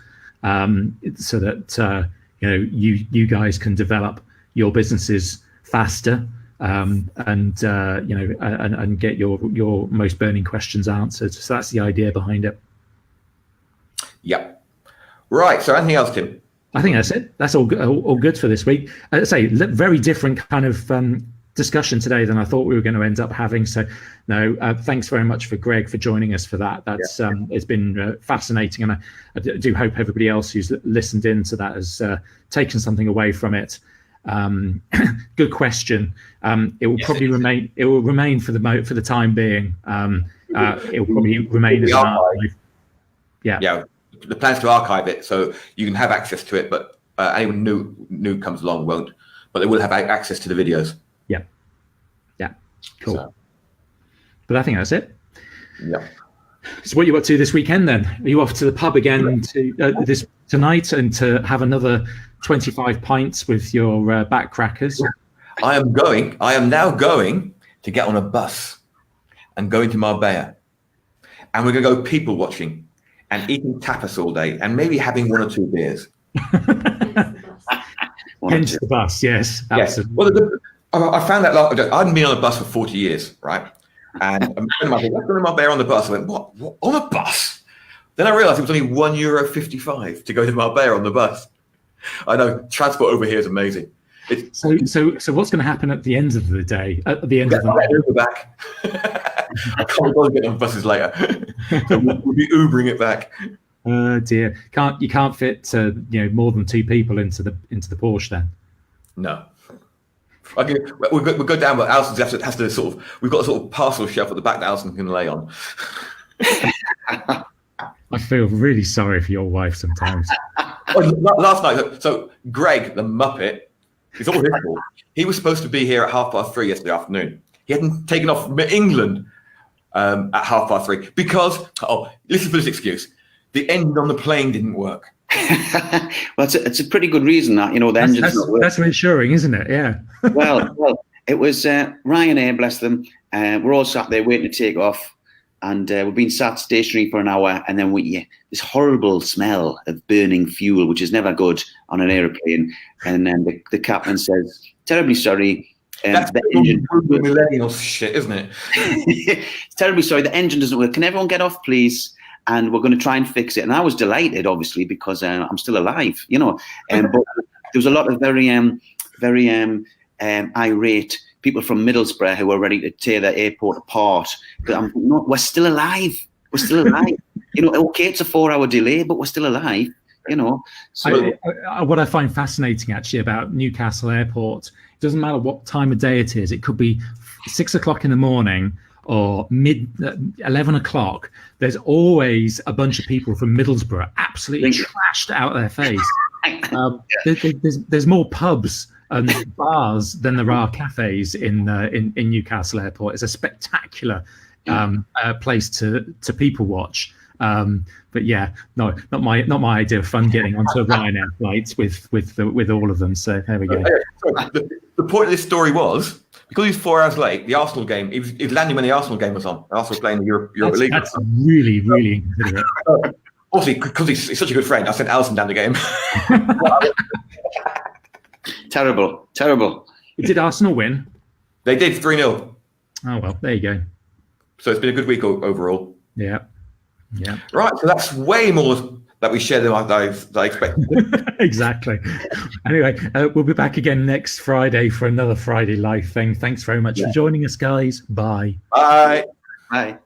B: so that you guys can develop your businesses faster, and get your most burning questions answered. So that's the idea behind it.
A: Yep. Right. So anything else, Tim?
B: I think that's it. That's all good for this week. I'd say very different kind of discussion today than I thought we were going to end up having. So no, thanks very much for Greg for joining us for that. That's it's been fascinating, and I do hope everybody else who's listened in to that has taken something away from it. Good question. It will probably remain. It will remain for the time being. It will probably remain as an archive.
A: Yeah. The plans to archive it so you can have access to it, but anyone new comes along won't. But they will have access to the videos.
B: Yeah. Cool. So. But I think that's it.
A: Yeah.
B: So what are you up to this weekend then? Are you off to the pub again tonight and to have another 25 pints with your backcrackers?
A: I am now going to get on a bus and go into Marbella, and we're going to go people watching and eating tapas all day and maybe having one or two beers.
B: Hence the bus, yes. Absolutely.
A: Well, I found that I hadn't been on a bus for 40 years, right? And I'm going to Marbella on the bus. I went, what? On a bus? Then I realised it was only €1.55 to go to Marbella on the bus. I know, transport over here is amazing.
B: So what's going to happen at the end of the day? At the end of the night?
A: Uber back. I can't go and get on buses later. So we'll be Ubering it back.
B: Oh dear! You can't fit more than 2 people into the Porsche then?
A: No. Okay, we'll go down, but Alison has to sort of. We've got a sort of parcel shelf at the back that Alison can lay on.
B: I feel really sorry for your wife sometimes.
A: Last night, so Greg the Muppet, it's all his fault. He was supposed to be here at 3:30 yesterday afternoon. He hadn't taken off from England at 3:30 because listen for this excuse: the engine on the plane didn't work.
D: Well, it's a pretty good reason that the engine's not working.
B: That's reassuring, isn't it? Yeah.
D: well, it was Ryanair, bless them. We're all sat there waiting to take off, and we've been sat stationary for an hour, and then this horrible smell of burning fuel, which is never good on an aeroplane. And then the captain says, "Terribly sorry."
A: That's
D: the engine
A: millennial shit, isn't it?
D: Terribly sorry, the engine doesn't work. Can everyone get off, please? And we're going to try and fix it. And I was delighted, obviously, because I'm still alive, But there was a lot of very irate people from Middlesbrough who were ready to tear the airport apart. But we're still alive. We're still alive. Okay, it's a 4-hour delay, but we're still alive. So
B: what I find fascinating actually about Newcastle Airport, it doesn't matter what time of day it is. It could be 6 o'clock in the morning or 11 o'clock. There's always a bunch of people from Middlesbrough absolutely trashed out their face. There's more pubs and bars than there are cafes in Newcastle Airport. It's a spectacular place to people watch. But yeah, no, not my idea of fun getting onto a Ryanair flight with all of them. So there we go.
A: The point of this story was, because he was 4 hours late, the Arsenal game, he was landing when the Arsenal game was on. Arsenal playing the Europa League.
B: That's really, really inconsiderate.
A: Also, because he's such a good friend, I sent Alison down the game.
D: Terrible.
B: Did Arsenal win?
A: They did 3-0.
B: Oh, well, there you go.
A: So it's been a good week overall.
B: Yeah.
A: Right, so that's way more that we shared than I expected.
B: Exactly. Anyway, we'll be back again next Friday for another Friday Live thing. Thanks very much for joining us, guys. Bye.
A: Bye.
D: Bye.